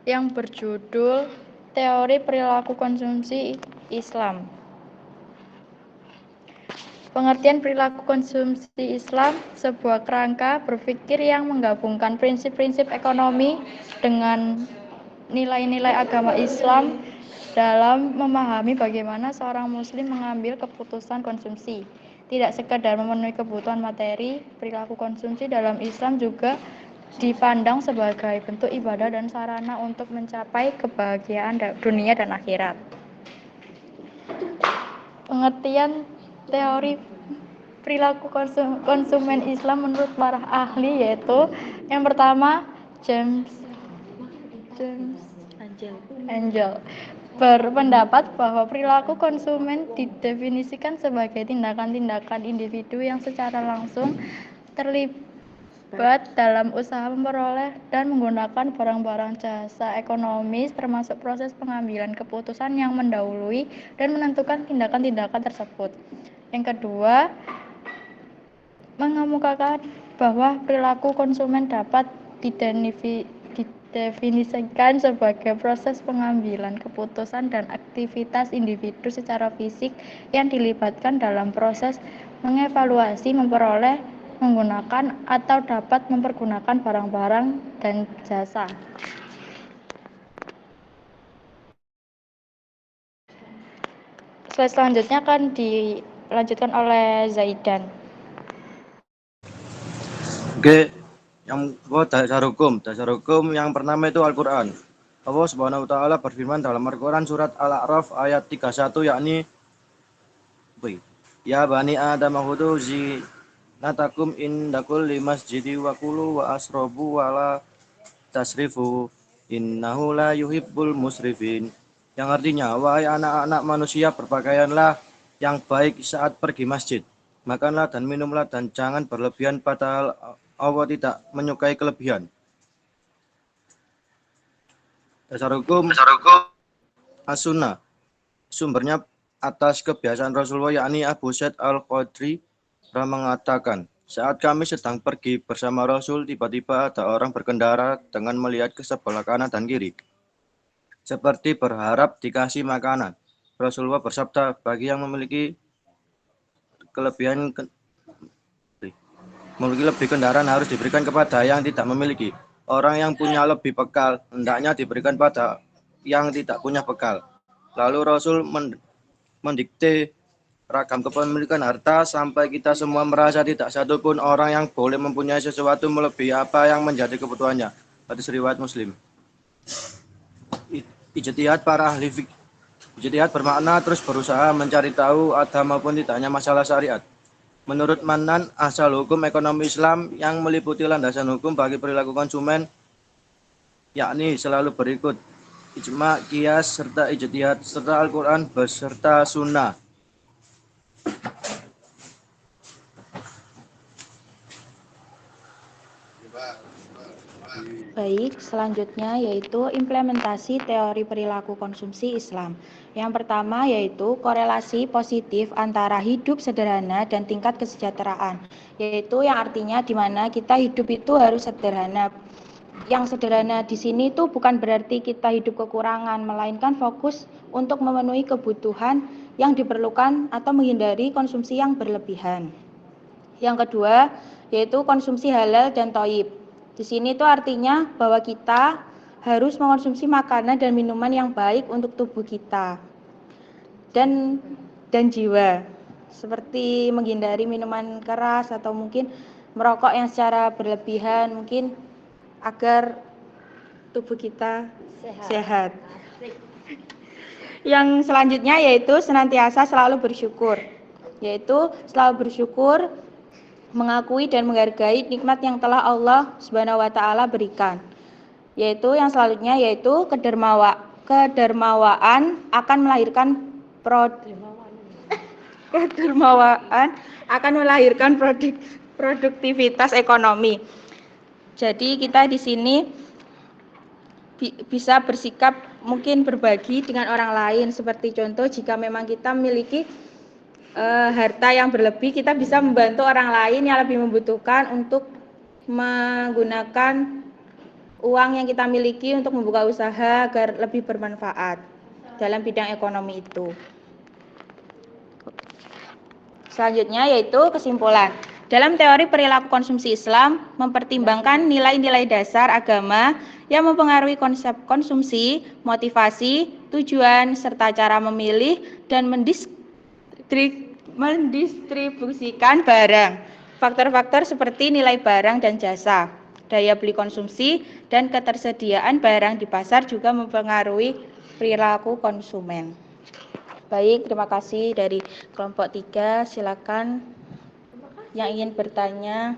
yang berjudul Teori Perilaku Konsumsi Islam. Pengertian perilaku konsumsi Islam, sebuah kerangka berpikir yang menggabungkan prinsip-prinsip ekonomi dengan nilai-nilai agama Islam dalam memahami bagaimana seorang muslim mengambil keputusan konsumsi. Tidak sekedar memenuhi kebutuhan materi, perilaku konsumsi dalam Islam juga dipandang sebagai bentuk ibadah dan sarana untuk mencapai kebahagiaan dunia dan akhirat. Pengertian teori perilaku konsumen Islam menurut para ahli yaitu yang pertama James Angel berpendapat bahwa perilaku konsumen didefinisikan sebagai tindakan-tindakan individu yang secara langsung terlibat dalam usaha memperoleh dan menggunakan barang-barang jasa ekonomis termasuk proses pengambilan keputusan yang mendahului dan menentukan tindakan-tindakan tersebut. Yang kedua, mengemukakan bahwa perilaku konsumen dapat didefinisikan sebagai proses pengambilan keputusan dan aktivitas individu secara fisik yang dilibatkan dalam proses mengevaluasi, memperoleh, menggunakan, atau dapat mempergunakan barang-barang dan jasa. Slide selanjutnya akan dilanjutkan oleh Zaidan. Oke, yang dasar hukum yang pertama itu Al-Quran. Allah Subhanahu wa Ta'ala berfirman dalam Al-Quran surat Al-A'raf ayat 31, yakni Ya bani Adam khudu zinatakum indakul limasjidi wa kulu wa asrobu wa la tasrifu innahu la yuhibbul musrifin. Yang artinya, wahai anak-anak manusia, berpakaianlah yang baik saat pergi masjid. Makanlah dan minumlah dan jangan berlebihan, padahal Allah tidak menyukai kelebihan. Dasar hukum As-Sunnah. Sumbernya atas kebiasaan Rasulullah, yakni Abu Sa'id Al-Khudri mengatakan, saat kami sedang pergi bersama Rasul, tiba-tiba ada orang berkendara dengan melihat ke sebelah kanan dan kiri, seperti berharap dikasih makanan. Rasulullah bersabda, bagi yang memiliki lebih kendaraan harus diberikan kepada yang tidak memiliki. Orang yang punya lebih bekal hendaknya diberikan pada yang tidak punya bekal. Lalu Rasul mendikte ragam kepemilikan harta sampai kita semua merasa tidak satupun orang yang boleh mempunyai sesuatu melebihi apa yang menjadi kebutuhannya. Hadis riwayat Muslim. Ijtihad para ahli fikih. Ijtihad bermakna terus berusaha mencari tahu ada maupun tidaknya masalah syariat. Menurut Manan, asal hukum ekonomi Islam yang meliputi landasan hukum bagi perilaku konsumen, yakni selalu berikut ijma, qiyas, serta ijtihad, serta Al-Quran beserta sunnah. Baik, selanjutnya yaitu implementasi teori perilaku konsumsi Islam. Yang pertama yaitu korelasi positif antara hidup sederhana dan tingkat kesejahteraan, yaitu yang artinya di mana kita hidup itu harus sederhana. Yang sederhana di sini itu bukan berarti kita hidup kekurangan, melainkan fokus untuk memenuhi kebutuhan yang diperlukan atau menghindari konsumsi yang berlebihan. Yang kedua yaitu konsumsi halal dan thayyib. Di sini itu artinya bahwa kita harus mengonsumsi makanan dan minuman yang baik untuk tubuh kita dan jiwa, seperti menghindari minuman keras atau mungkin merokok yang secara berlebihan, mungkin agar tubuh kita sehat. Yang selanjutnya yaitu senantiasa selalu bersyukur, yaitu selalu bersyukur, mengakui dan menghargai nikmat yang telah Allah Subhanahu wa Ta'ala berikan. Yaitu yang selanjutnya yaitu kedermawaan akan melahirkan produktivitas ekonomi. Jadi kita di sini bisa bersikap mungkin berbagi dengan orang lain, seperti contoh jika memang kita memiliki harta yang berlebih, kita bisa membantu orang lain yang lebih membutuhkan untuk menggunakan uang yang kita miliki untuk membuka usaha agar lebih bermanfaat dalam bidang ekonomi itu. Selanjutnya yaitu kesimpulan. Dalam teori perilaku konsumsi Islam mempertimbangkan nilai-nilai dasar agama yang mempengaruhi konsep konsumsi, motivasi, tujuan, serta cara memilih dan mendistribusikan barang. Faktor-faktor seperti nilai barang dan jasa, daya beli konsumsi, dan ketersediaan barang di pasar juga mempengaruhi perilaku konsumen. Baik, terima kasih dari kelompok 3. Silakan yang ingin bertanya.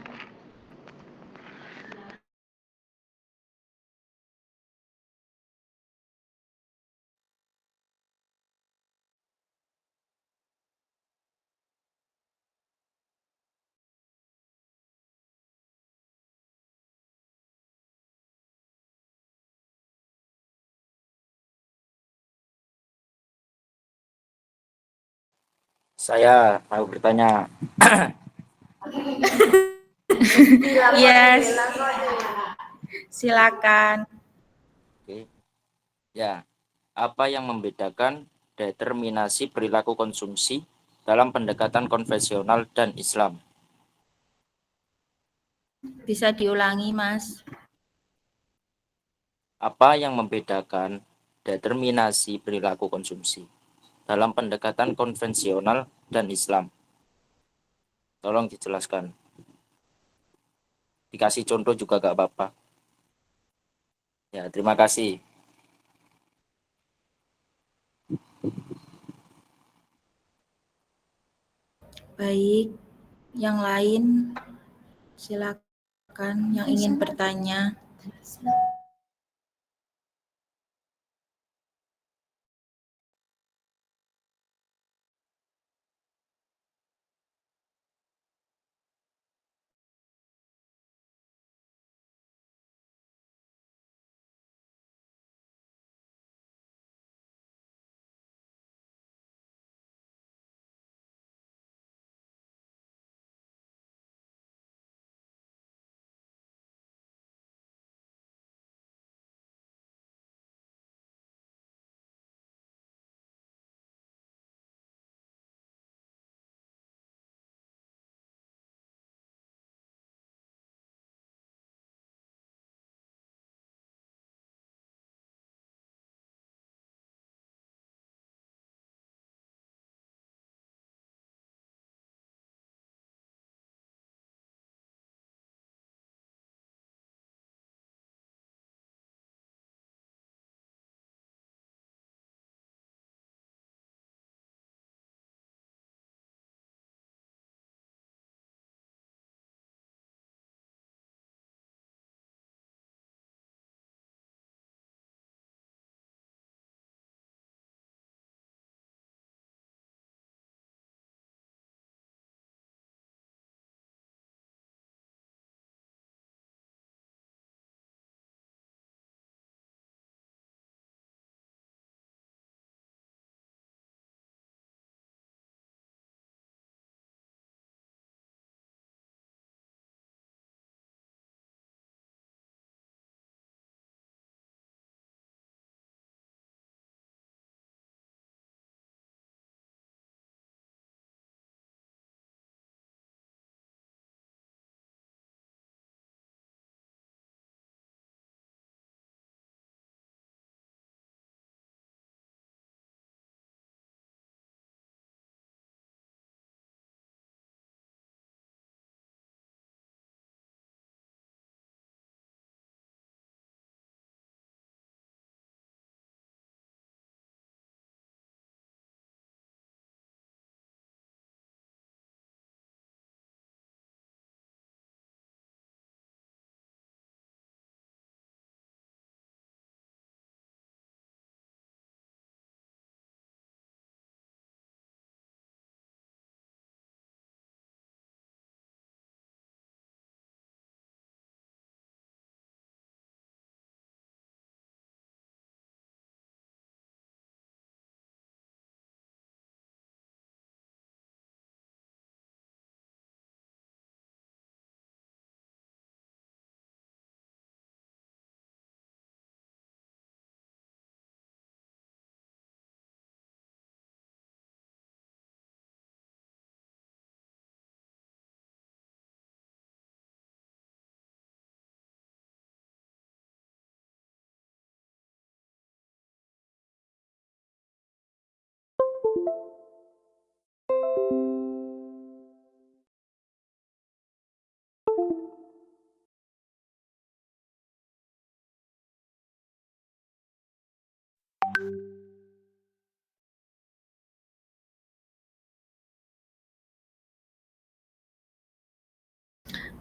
Saya mau bertanya. Yes. Silakan. Oke. Ya, apa yang membedakan determinasi perilaku konsumsi dalam pendekatan konvensional dan Islam? Bisa diulangi, Mas. Apa yang membedakan determinasi perilaku konsumsi dalam pendekatan konvensional dan Islam? Tolong dijelaskan. Dikasih contoh juga gak apa-apa. Ya, terima kasih. Baik, yang lain silakan yang ingin bertanya.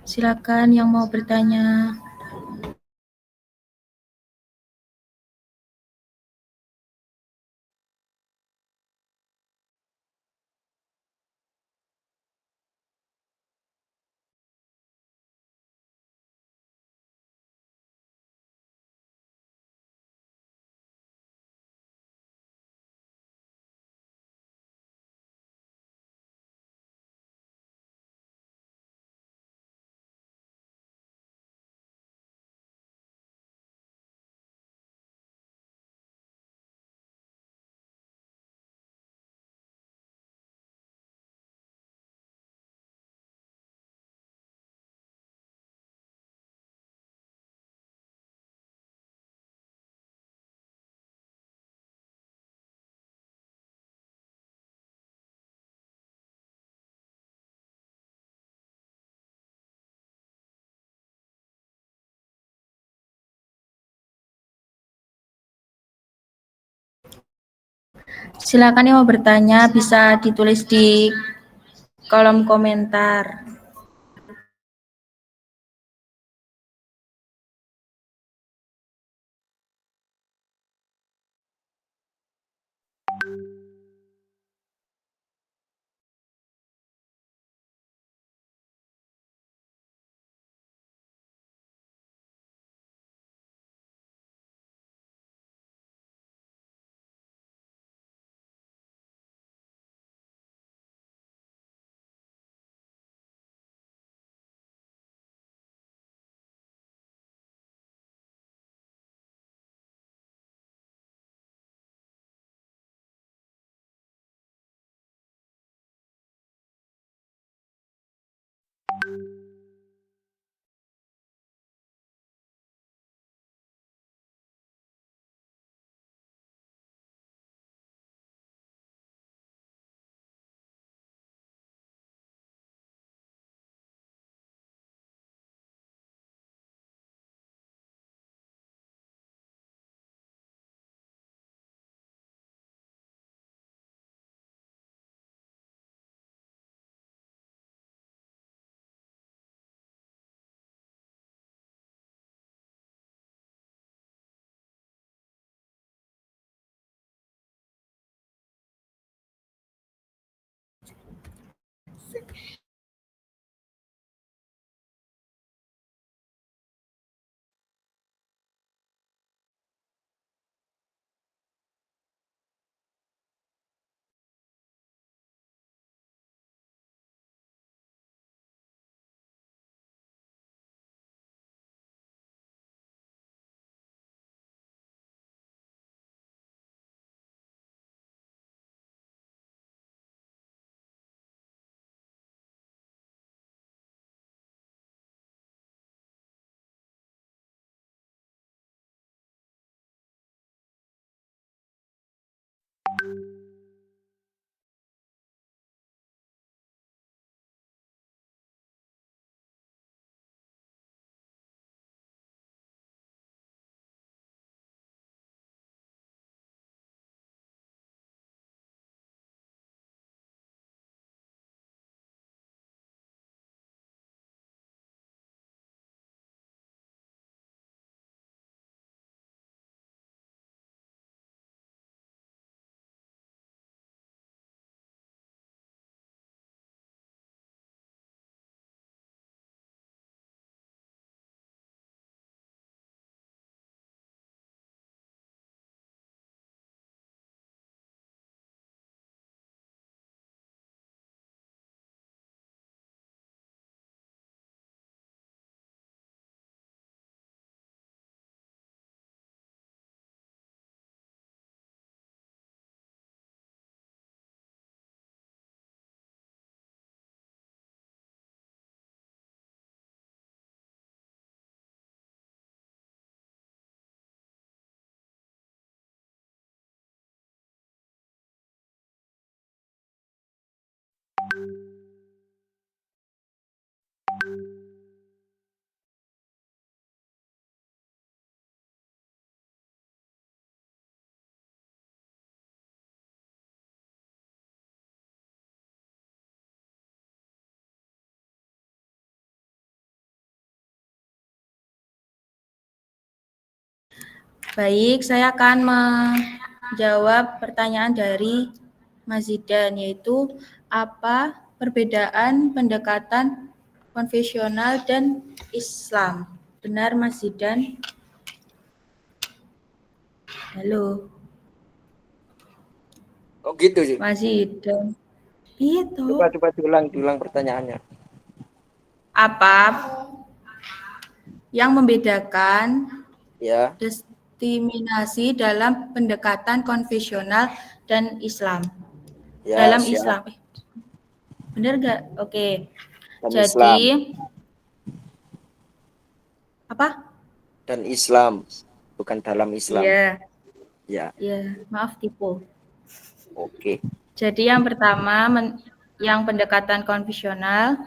Silakan yang mau bertanya. Silakan yang mau bertanya bisa ditulis di kolom komentar. Baik, saya akan menjawab pertanyaan dari Mas Zidan, yaitu apa perbedaan pendekatan konvensional dan Islam? Benar, Mas Zidan? Halo, Kok gitu sih? Mas Zidan. Iya toh. Coba diulang pertanyaannya. Apa yang membedakan Ya, diskriminasi dalam pendekatan konvensional dan Islam? ya Dalam siap. Islam. Benar nggak? Oke. Dan Jadi Islam. apa? Dan Islam, bukan dalam Islam. Iya. Ya, Iya, maaf tipu. oke. Jadi yang pertama yang pendekatan konvensional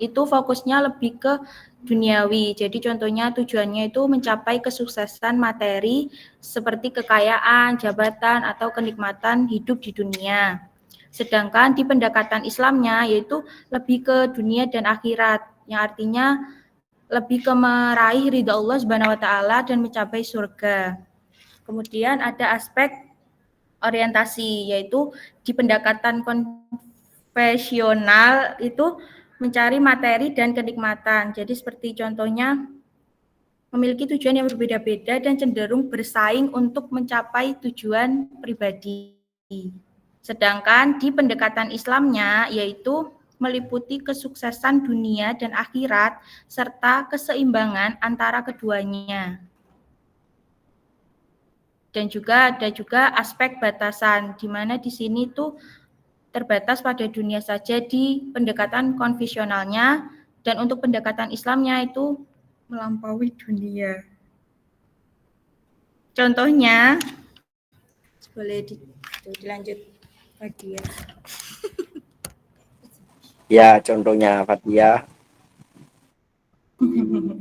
itu fokusnya lebih ke duniawi. Jadi contohnya tujuannya itu mencapai kesuksesan materi seperti kekayaan, jabatan, atau kenikmatan hidup di dunia. Sedangkan di pendekatan Islamnya yaitu lebih ke dunia dan akhirat, yang artinya lebih ke meraih ridha Allah Subhanahu wa taala dan mencapai surga. Kemudian ada aspek orientasi, yaitu di pendekatan konvensional itu mencari materi dan kenikmatan. Jadi seperti contohnya memiliki tujuan yang berbeda-beda dan cenderung bersaing untuk mencapai tujuan pribadi. Sedangkan di pendekatan Islamnya yaitu meliputi kesuksesan dunia dan akhirat serta keseimbangan antara keduanya. Dan juga ada aspek batasan, di mana di sini tuh terbatas pada dunia saja di pendekatan konvensionalnya, dan untuk pendekatan Islamnya itu melampaui dunia. Contohnya, boleh dilanjut lagi ya. Ya, contohnya Fatia.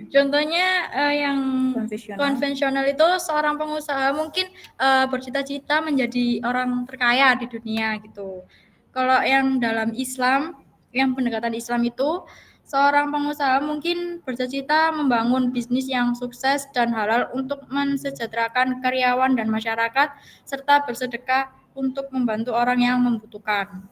Contohnya yang Konvensional itu seorang pengusaha mungkin bercita-cita menjadi orang terkaya di dunia gitu. Kalau yang dalam Islam, yang pendekatan Islam itu seorang pengusaha mungkin bercita-cita membangun bisnis yang sukses dan halal untuk mensejahterakan karyawan dan masyarakat serta bersedekah untuk membantu orang yang membutuhkan.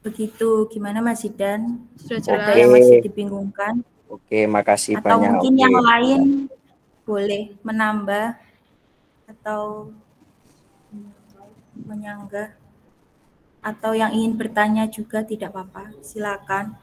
Begitu, gimana Mas Zidan? Sudah Ada jelas. yang masih dibingungkan? Oke, makasih Atau banyak. mungkin Oke. yang lain boleh menambah atau menyanggah, atau yang ingin bertanya juga tidak apa-apa, silakan.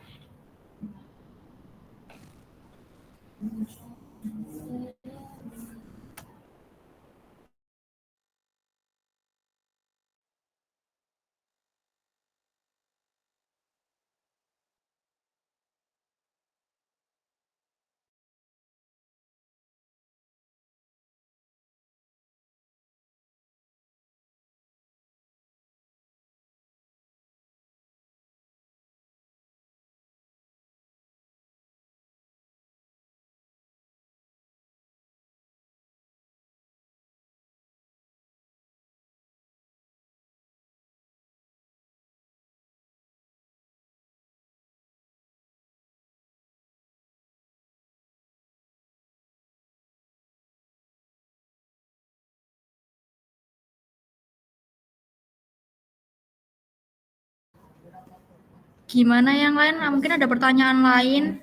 Gimana yang lain? Mungkin ada pertanyaan lain?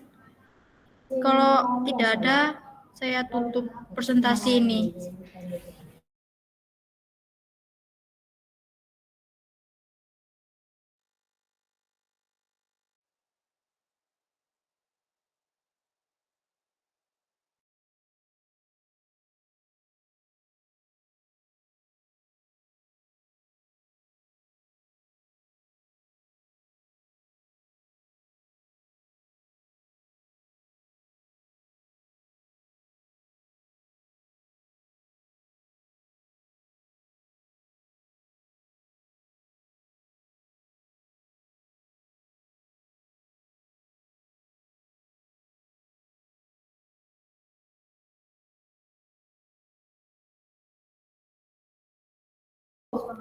Kalau tidak ada, saya tutup presentasi ini.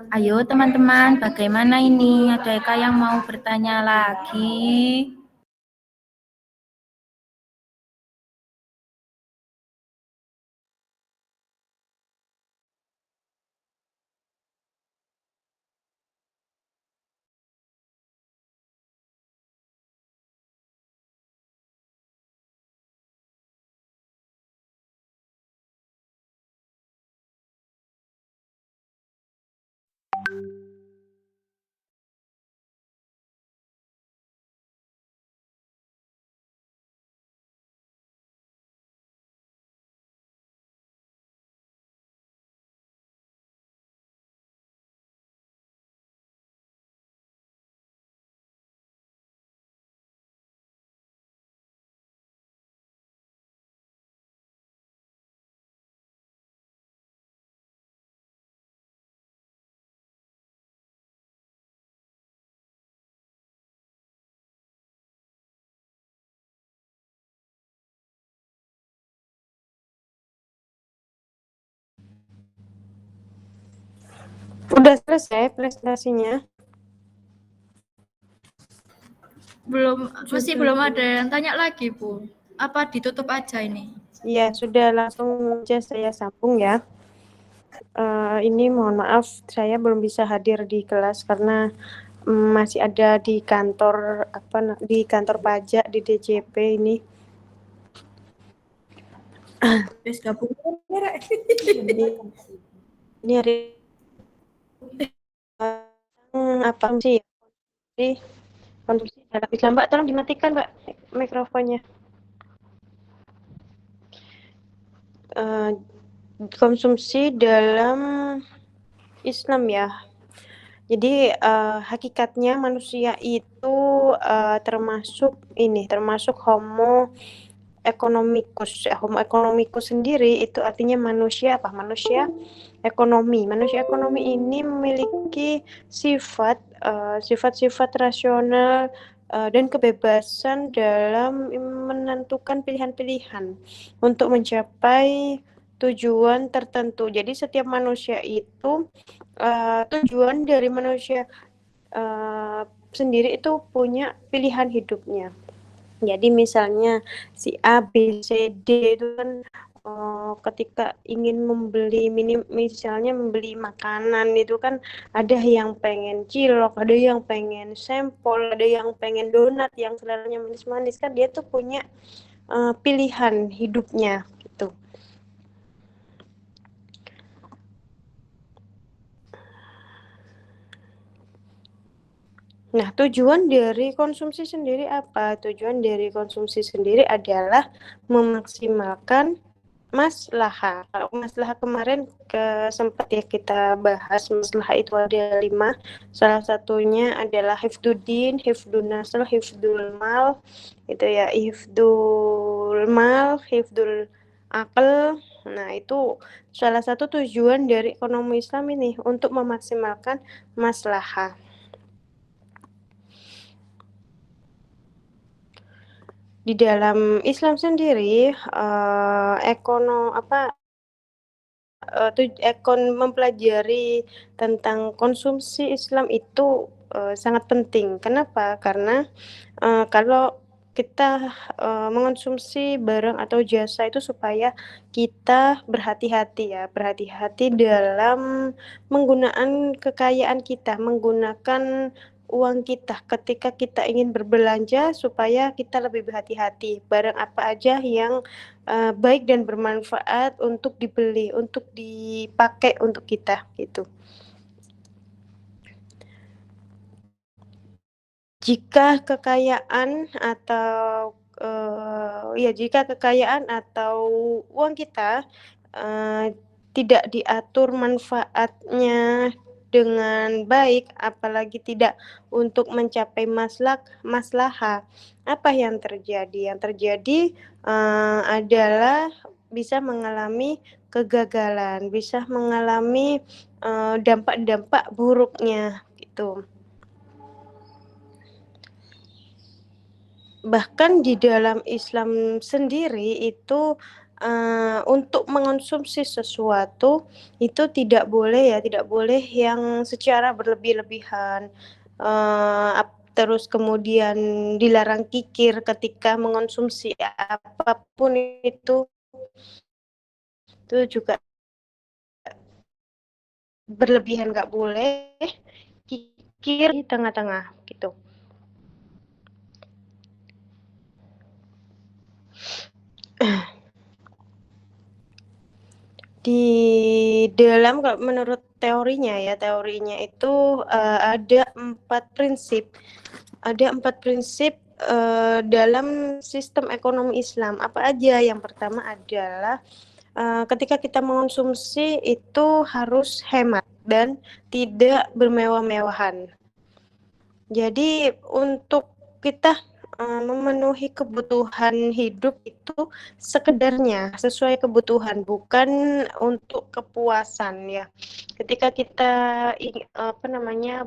Ayo teman-teman, bagaimana ini? Adakah yang mau bertanya lagi? Udah selesai presentasinya? Masih belum ada yang tanya lagi, Bu. Apa ditutup aja ini? Iya, sudah, langsung aja saya sambung ya. Ini mohon maaf saya belum bisa hadir di kelas karena masih ada di kantor di kantor pajak di DJP ini. Wis gabung. Ini hari apa sih? Konsumsi dalam Islam, Mbak, tolong dimatikan, Mbak, mikrofonnya. Konsumsi dalam Islam ya. Jadi hakikatnya manusia itu termasuk Homo economicus. Homo economicus sendiri itu artinya manusia apa? Manusia ekonomi. Manusia ekonomi ini memiliki sifat-sifat rasional dan kebebasan dalam menentukan pilihan-pilihan untuk mencapai tujuan tertentu. Jadi setiap manusia itu tujuan dari manusia sendiri itu punya pilihan hidupnya. Jadi misalnya si A, B, C, D itu kan ketika ingin misalnya membeli makanan itu kan ada yang pengen cilok, ada yang pengen sempol, ada yang pengen donat yang seleranya manis-manis, kan dia tuh punya pilihan hidupnya gitu. Nah, tujuan dari konsumsi sendiri apa? Tujuan dari konsumsi sendiri adalah memaksimalkan maslahah. Kalau maslahah kemarin sempat ya kita bahas, maslahah itu ada 5. Salah satunya adalah hifduddin, hifdun nasl, hifdul mal, itu ya, hifdul mal, hifdul akal. Nah, itu salah satu tujuan dari ekonomi Islam ini, untuk memaksimalkan maslahah. Di dalam Islam sendiri mempelajari tentang konsumsi Islam itu sangat penting. Kenapa? Karena kalau kita mengonsumsi barang atau jasa itu supaya kita berhati-hati dalam menggunakan kekayaan kita, menggunakan uang kita ketika kita ingin berbelanja, supaya kita lebih berhati-hati barang apa aja yang baik dan bermanfaat untuk dibeli, untuk dipakai untuk kita gitu. Jika kekayaan atau uang kita tidak diatur manfaatnya dengan baik, apalagi tidak untuk mencapai maslahah, apa yang terjadi? Yang terjadi adalah bisa mengalami kegagalan, bisa mengalami dampak-dampak buruknya gitu. Bahkan di dalam Islam sendiri itu untuk mengonsumsi sesuatu itu tidak boleh yang secara berlebih-lebihan, terus kemudian dilarang kikir ketika mengonsumsi apapun itu juga berlebihan, nggak boleh kikir di tengah-tengah gitu. Di dalam, menurut teorinya itu ada 4 prinsip. Ada 4 prinsip dalam sistem ekonomi Islam. Apa aja? Yang pertama adalah ketika kita mengonsumsi itu harus hemat dan tidak bermewah-mewahan. Jadi untuk kita memenuhi kebutuhan hidup itu sekedarnya, sesuai kebutuhan, bukan untuk kepuasan ya. Ketika kita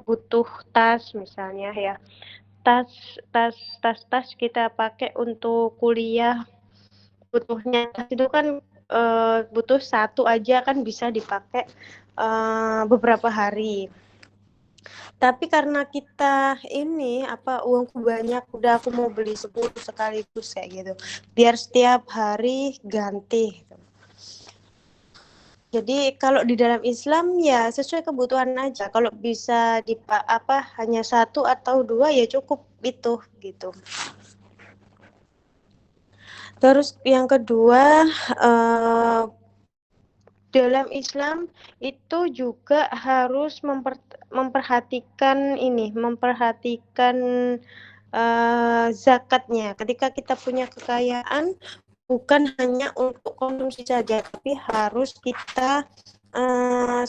butuh tas misalnya ya, tas kita pakai untuk kuliah, butuhnya tas itu kan butuh satu aja kan bisa dipakai beberapa hari. Tapi karena kita ini uangku banyak, udah aku mau beli 10 sekaligus kayak gitu. Biar setiap hari ganti. Jadi kalau di dalam Islam ya sesuai kebutuhan aja. Kalau bisa hanya 1 atau 2 ya cukup itu gitu. Terus yang kedua, dalam Islam itu juga harus memperhatikan zakatnya. Ketika kita punya kekayaan, bukan hanya untuk konsumsi saja, tapi harus kita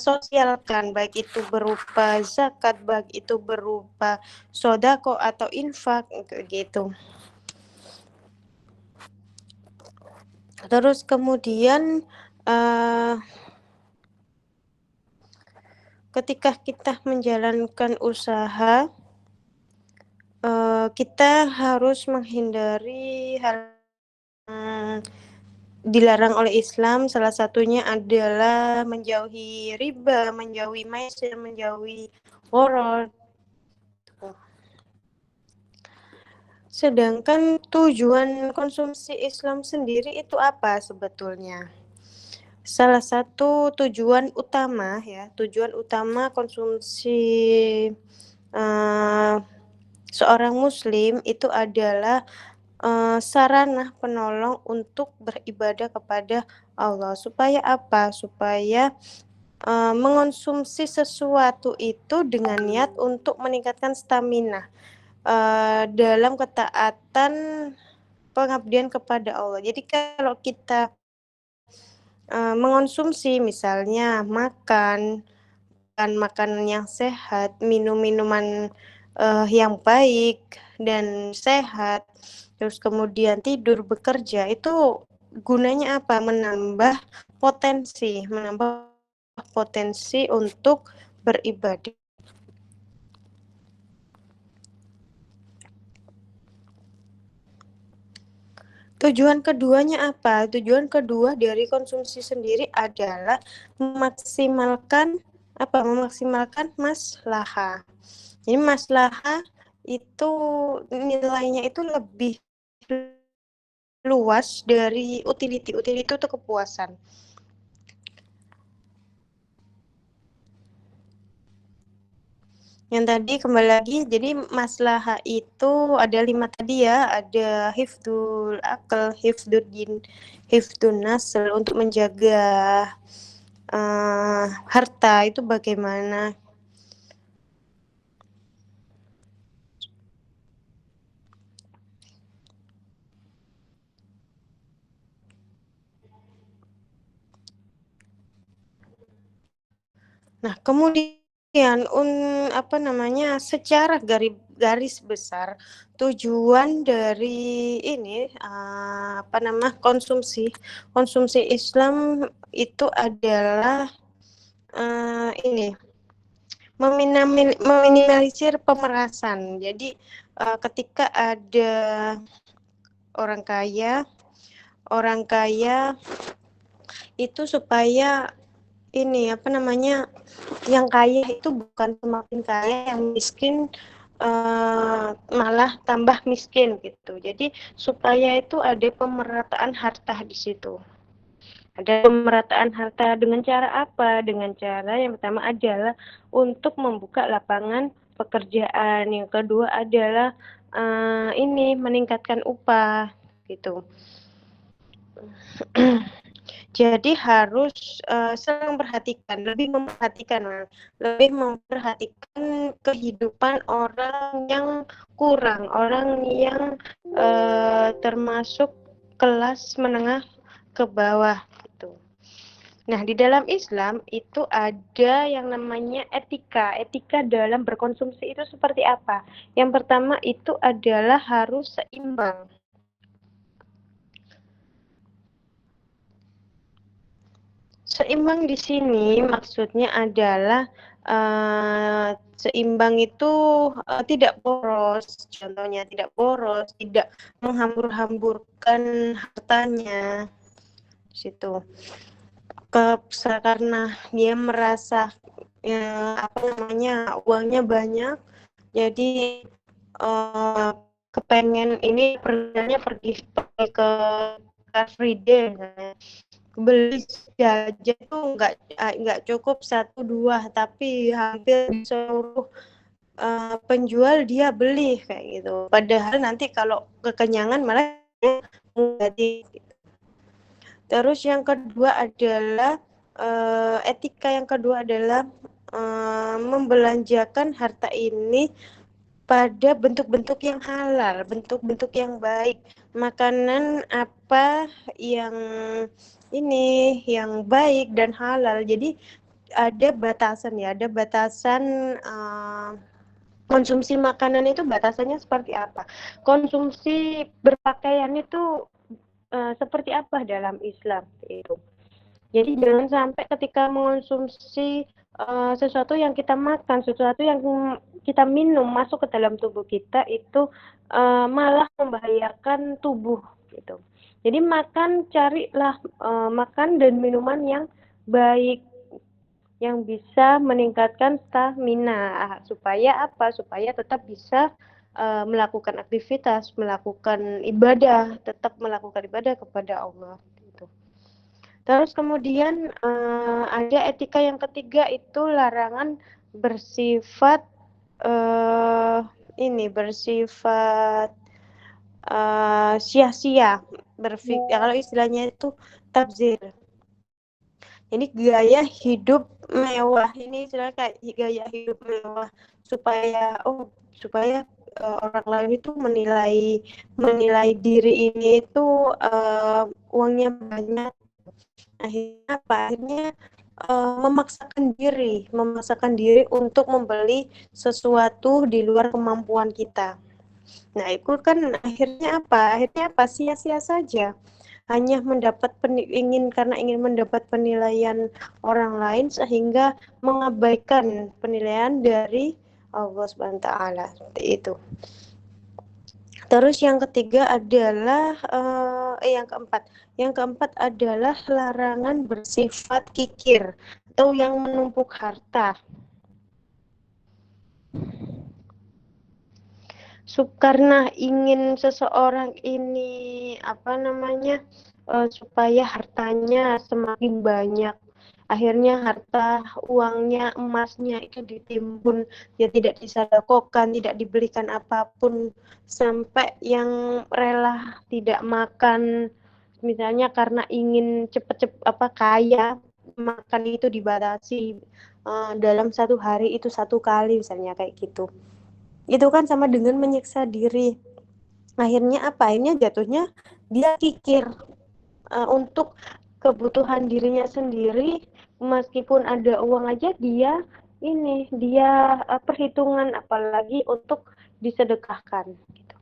sosialkan, baik itu berupa zakat, baik itu berupa sodako atau infak gitu. Terus kemudian ketika kita menjalankan usaha, kita harus menghindari hal yang dilarang oleh Islam. Salah satunya adalah menjauhi riba, menjauhi maisir, menjauhi gharar. Sedangkan tujuan konsumsi Islam sendiri itu apa sebetulnya? Salah satu tujuan utama konsumsi seorang muslim itu adalah sarana penolong untuk beribadah kepada Allah. Supaya apa? Supaya mengonsumsi sesuatu itu dengan niat untuk meningkatkan stamina dalam ketaatan pengabdian kepada Allah. Jadi kalau kita mengonsumsi misalnya makan makanan yang sehat, minum minuman yang baik dan sehat, terus kemudian tidur, bekerja, itu gunanya apa? Menambah potensi untuk beribadah. Tujuan keduanya apa? Tujuan kedua dari konsumsi sendiri adalah memaksimalkan maslahah. Jadi maslahah itu nilainya itu lebih luas dari utility. Utility itu kepuasan. Yang tadi kembali lagi, jadi maslahah itu ada 5 tadi ya, ada hifdzul akal, hifdzul din, hifdzun nasl, untuk menjaga harta itu bagaimana. Nah, kemudian secara garis besar tujuan dari ini konsumsi Islam itu adalah meminimalisir pemerasan. Jadi ketika ada orang kaya itu supaya yang kaya itu bukan semakin kaya, yang miskin malah tambah miskin gitu. Jadi supaya itu ada pemerataan harta di situ. Ada pemerataan harta dengan cara apa? Dengan cara yang pertama adalah untuk membuka lapangan pekerjaan. Yang kedua adalah meningkatkan upah gitu. Jadi harus lebih memperhatikan kehidupan orang yang kurang, orang yang termasuk kelas menengah ke bawah gitu. Nah, di dalam Islam itu ada yang namanya etika. Etika dalam berkonsumsi itu seperti apa? Yang pertama itu adalah harus seimbang. Seimbang di sini maksudnya adalah seimbang itu tidak boros, contohnya tidak boros, tidak menghambur-hamburkan hartanya, situ. karena dia merasa uangnya banyak, jadi kepengen ini pergi ke Car Free Day misalnya. Beli jajan tuh nggak cukup 1-2, tapi hampir seluruh penjual dia beli kayak gitu. Padahal nanti kalau kekenyangan malah mengganti. Terus yang kedua adalah etika yang kedua adalah membelanjakan harta ini pada bentuk-bentuk yang halal, bentuk-bentuk yang baik. Makanan apa yang yang baik dan halal. Jadi ada batasan ya, ada batasan konsumsi makanan itu batasannya seperti apa. Konsumsi berpakaian itu seperti apa dalam Islam itu. Jadi jangan sampai ketika mengonsumsi sesuatu yang kita makan, sesuatu yang kita minum masuk ke dalam tubuh kita itu malah membahayakan tubuh gitu. Jadi carilah makan dan minuman yang baik, yang bisa meningkatkan stamina supaya apa? Supaya tetap bisa melakukan aktivitas, melakukan ibadah, tetap melakukan ibadah kepada Allah. Terus kemudian ada etika yang ketiga itu larangan bersifat sia-sia, kalau istilahnya itu tabzir. Ini gaya hidup mewah, ini istilahnya kayak gaya hidup mewah supaya orang lain itu menilai diri ini itu uangnya banyak. Akhirnya memaksakan diri untuk membeli sesuatu di luar kemampuan kita. Nah, itu kan akhirnya apa? Sia-sia saja. Hanya karena ingin mendapat penilaian orang lain sehingga mengabaikan penilaian dari Allah Subhanahu wa taala. Seperti itu. Terus yang ketiga adalah yang keempat adalah larangan bersifat kikir atau yang menumpuk harta. Karena ingin seseorang ini supaya hartanya semakin banyak, akhirnya harta uangnya, emasnya itu ditimbun, dia tidak disedekahkan, tidak dibelikan apapun, sampai yang rela tidak makan, misalnya karena ingin cepat kaya, makan itu dibatasi dalam satu hari itu 1 kali misalnya kayak gitu. Itu kan sama dengan menyiksa diri. Akhirnya jatuhnya dia kikir untuk kebutuhan dirinya sendiri, meskipun ada uang aja dia perhitungan, apalagi untuk disedekahkan gitu.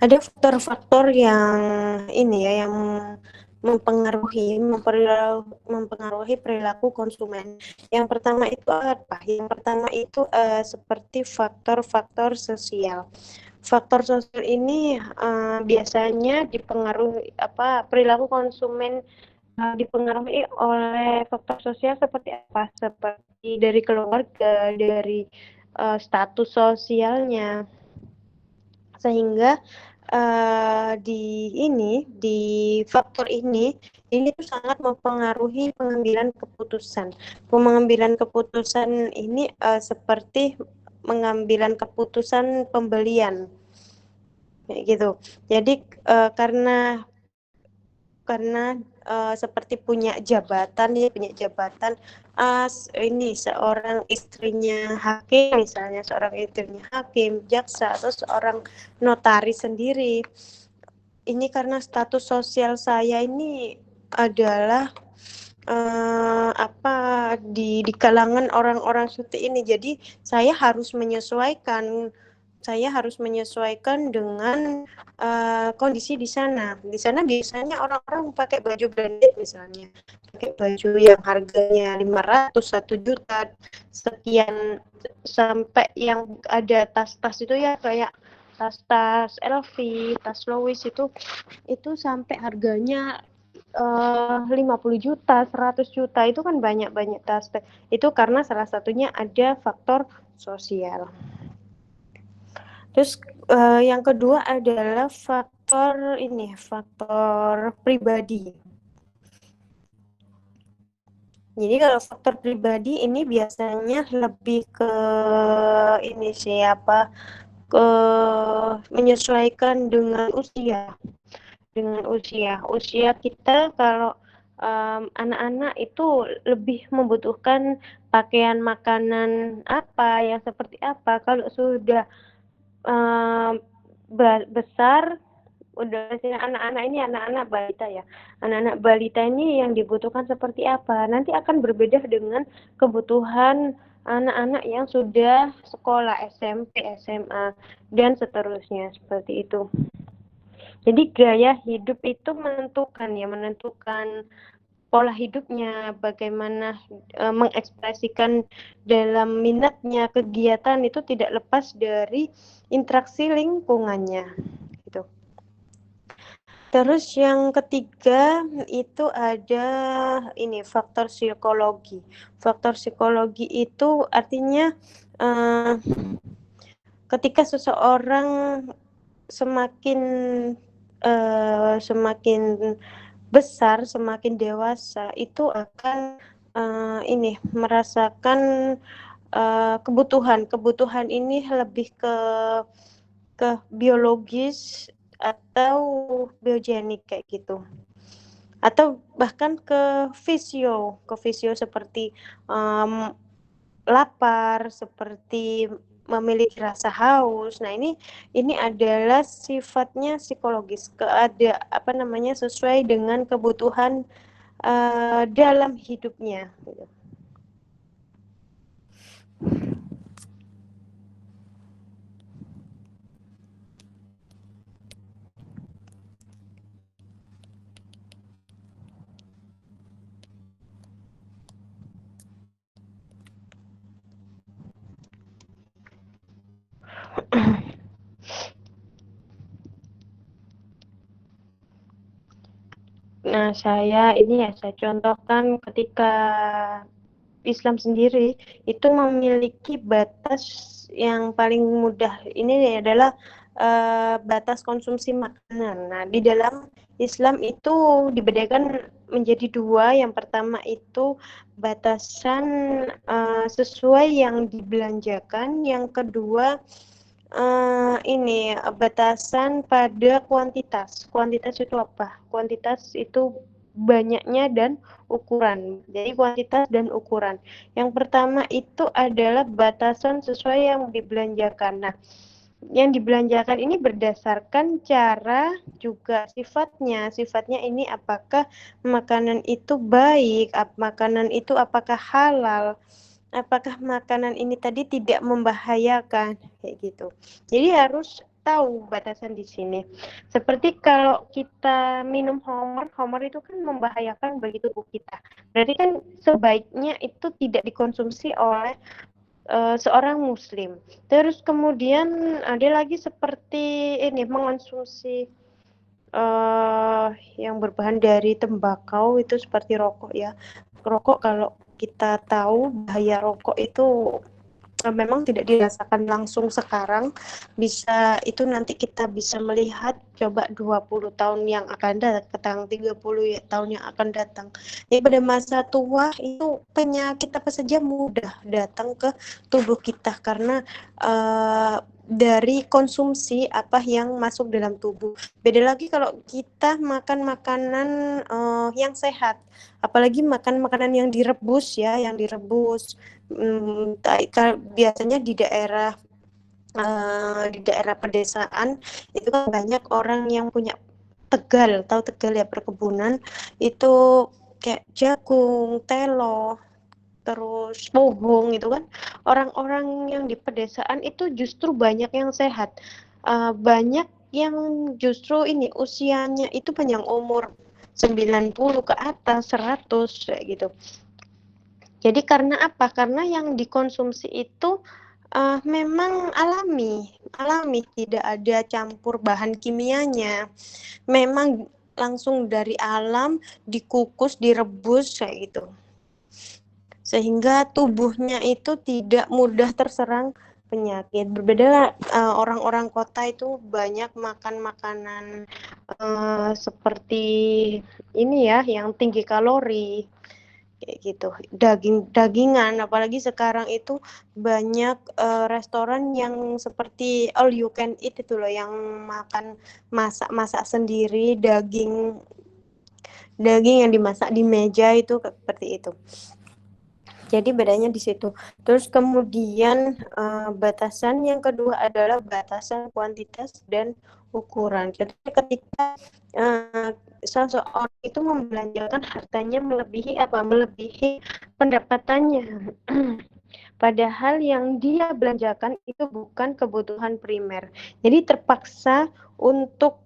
Ada faktor-faktor yang mempengaruhi perilaku konsumen. Yang pertama itu apa? Yang pertama itu seperti faktor-faktor sosial. Faktor sosial ini biasanya perilaku konsumen dipengaruhi oleh faktor sosial seperti apa? Seperti dari keluarga, dari status sosialnya, sehingga di faktor ini tuh sangat mempengaruhi pengambilan keputusan. Pengambilan keputusan ini seperti pengambilan keputusan pembelian, kayak gitu. Jadi karena seperti punya jabatan, seorang istrinya hakim misalnya, jaksa, atau seorang notaris sendiri. Ini karena status sosial saya ini adalah di kalangan orang-orang seperti ini, jadi saya harus menyesuaikan saya harus menyesuaikan dengan kondisi di sana. Di sana biasanya orang-orang pakai baju branded misalnya, pakai baju yang harganya 500, 1 juta, sekian, sampai yang ada tas-tas itu ya kayak tas-tas LV, tas Louis itu sampai harganya 50 juta, 100 juta, itu kan banyak tas. Itu karena salah satunya ada faktor sosial. Terus yang kedua adalah faktor pribadi. Jadi kalau faktor pribadi ini biasanya lebih ke ke menyesuaikan dengan usia. Usia kita, kalau anak-anak itu lebih membutuhkan pakaian, makanan yang seperti apa. Kalau sudah besar, udah anak-anak balita ya. Anak-anak balita ini yang dibutuhkan seperti apa? Nanti akan berbeda dengan kebutuhan anak-anak yang sudah sekolah SMP, SMA, dan seterusnya, seperti itu. Jadi gaya hidup itu menentukan pola hidupnya, bagaimana mengekspresikan dalam minatnya, kegiatan itu tidak lepas dari interaksi lingkungannya gitu. Terus yang ketiga itu ada faktor psikologi. Faktor psikologi itu artinya ketika seseorang semakin besar, semakin dewasa, itu akan merasakan kebutuhan ini lebih ke biologis atau biogenik kayak gitu, atau bahkan ke fisio seperti lapar, seperti memiliki rasa haus. Nah, ini adalah sifatnya psikologis, sesuai dengan kebutuhan dalam hidupnya gitu. Nah, saya contohkan ketika Islam sendiri itu memiliki batas yang paling mudah. Ini adalah batas konsumsi makanan. Nah, di dalam Islam itu dibedakan menjadi dua. Yang pertama itu batasan sesuai yang dibelanjakan. Yang kedua batasan pada kuantitas. Kuantitas itu apa? Kuantitas itu banyaknya dan ukuran. Jadi kuantitas dan ukuran. Yang pertama itu adalah batasan sesuai yang dibelanjakan. Nah, yang dibelanjakan ini berdasarkan cara juga sifatnya. Sifatnya ini apakah makanan itu baik, makanan itu apakah halal, apakah makanan ini tadi tidak membahayakan, kayak gitu. Jadi harus tahu batasan di sini. Seperti kalau kita minum homer itu kan membahayakan bagi tubuh kita. Berarti kan sebaiknya itu tidak dikonsumsi oleh seorang muslim. Terus kemudian ada lagi seperti mengonsumsi yang berbahan dari tembakau, itu seperti rokok ya. Rokok, kalau kita tahu bahaya rokok itu memang tidak dirasakan langsung sekarang, itu nanti kita bisa melihat coba 20 tahun yang akan datang, 30 tahun yang akan datang. Jadi pada masa tua itu penyakit apa saja mudah datang ke tubuh kita karena dari konsumsi apa yang masuk dalam tubuh. Beda lagi kalau kita makan makanan yang sehat, apalagi makan makanan yang direbus ya, biasanya di daerah pedesaan itu kan banyak orang yang punya Tegal, tahu Tegal ya, perkebunan itu kayak jagung, telo, terus bohong itu kan. Orang-orang yang di pedesaan itu justru banyak yang sehat. Banyak yang justru ini usianya itu panjang umur 90 ke atas, 100 kayak gitu. Jadi karena apa? Karena yang dikonsumsi itu memang alami, tidak ada campur bahan kimianya. Memang langsung dari alam, dikukus, direbus kayak gitu. Sehingga tubuhnya itu tidak mudah terserang penyakit. Berbeda orang-orang kota itu banyak makan makanan seperti ini ya, yang tinggi kalori kayak gitu, dagingan. Apalagi sekarang itu banyak restoran yang seperti all you can eat itu loh, yang makan masak sendiri, daging yang dimasak di meja itu seperti itu. Jadi bedanya di situ. Terus kemudian batasan yang kedua adalah batasan kuantitas dan ukuran. Jadi ketika seseorang itu membelanjakan hartanya melebihi pendapatannya. Padahal yang dia belanjakan itu bukan kebutuhan primer. Jadi terpaksa untuk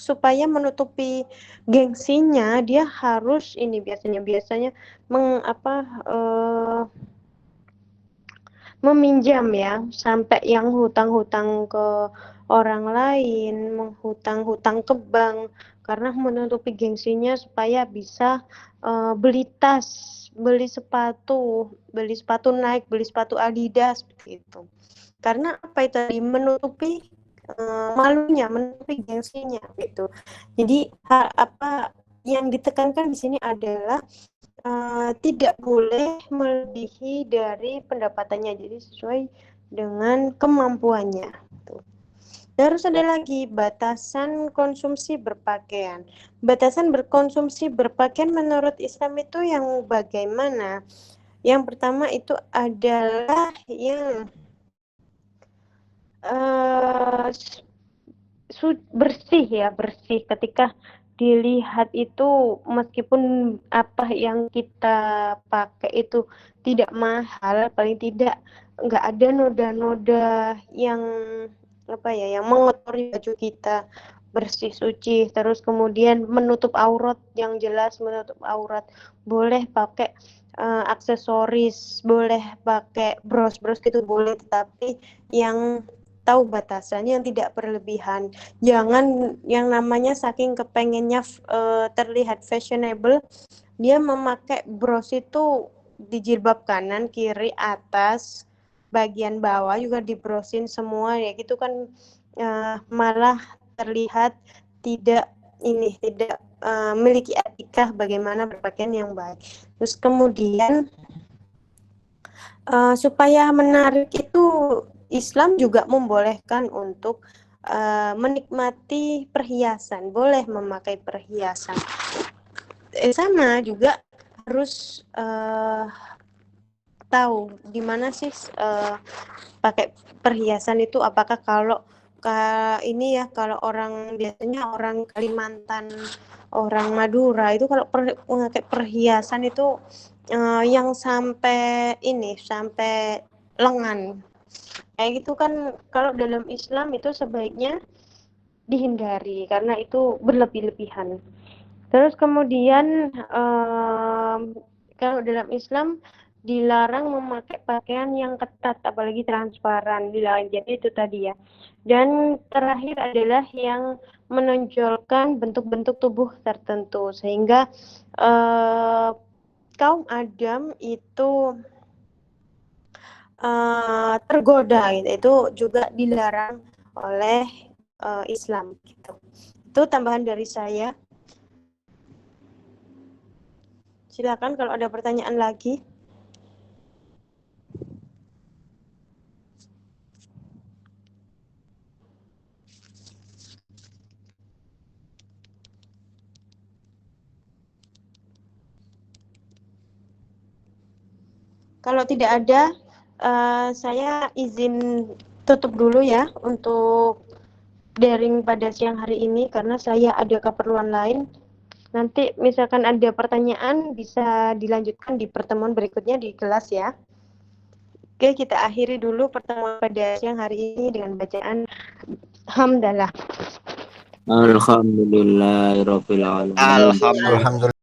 supaya menutupi gengsinya, dia harus ini biasanya meminjam ya, sampai yang hutang-hutang ke orang lain, menghutang-hutang ke bank karena menutupi gengsinya supaya bisa beli tas, beli sepatu Nike, beli sepatu Adidas seperti itu. Karena apa itu tadi, menutupi malunya, menutupi gengsinya gitu. Jadi apa yang ditekankan di sini adalah tidak boleh melebihi dari pendapatannya, jadi sesuai dengan kemampuannya. Terus ada lagi batasan konsumsi berpakaian. Batasan berkonsumsi berpakaian menurut Islam itu yang bagaimana? Yang pertama itu adalah yang bersih. Ketika dilihat itu, meskipun apa yang kita pakai itu tidak mahal, paling tidak nggak ada noda-noda yang yang mengotori baju kita, bersih, suci. Terus kemudian menutup aurat, yang jelas menutup aurat. Boleh pakai aksesoris, boleh pakai bros gitu, boleh, tetapi yang tahu batasannya, yang tidak berlebihan. Jangan yang namanya saking kepengennya terlihat fashionable, dia memakai bros itu di jilbab kanan, kiri, atas, bagian bawah juga dibrosin semua ya gitu kan, malah terlihat tidak memiliki etika bagaimana berpakaian yang baik. Terus kemudian supaya menarik itu, Islam juga membolehkan untuk menikmati perhiasan, boleh memakai perhiasan. Sama juga harus tahu di mana sih pakai perhiasan itu. Apakah kalau kalau biasanya orang Kalimantan, orang Madura itu kalau memakai perhiasan itu yang sampai lengan kayak gitu kan. Kalau dalam Islam itu sebaiknya dihindari karena itu berlebih-lebihan. Terus kemudian kalau dalam Islam dilarang memakai pakaian yang ketat, apalagi transparan, dilarang. Jadi itu tadi ya. Dan terakhir adalah yang menonjolkan bentuk-bentuk tubuh tertentu, sehingga kaum Adam itu tergoda gitu. Itu juga dilarang oleh Islam gitu. Itu tambahan dari saya. Silakan kalau ada pertanyaan lagi. Kalau tidak ada, saya izin tutup dulu ya untuk daring pada siang hari ini karena saya ada keperluan lain. Nanti misalkan ada pertanyaan bisa dilanjutkan di pertemuan berikutnya di kelas ya. Oke, kita akhiri dulu pertemuan pada siang hari ini dengan bacaan hamdalah. Alhamdulillahirabbil alamin. Alhamdulillah.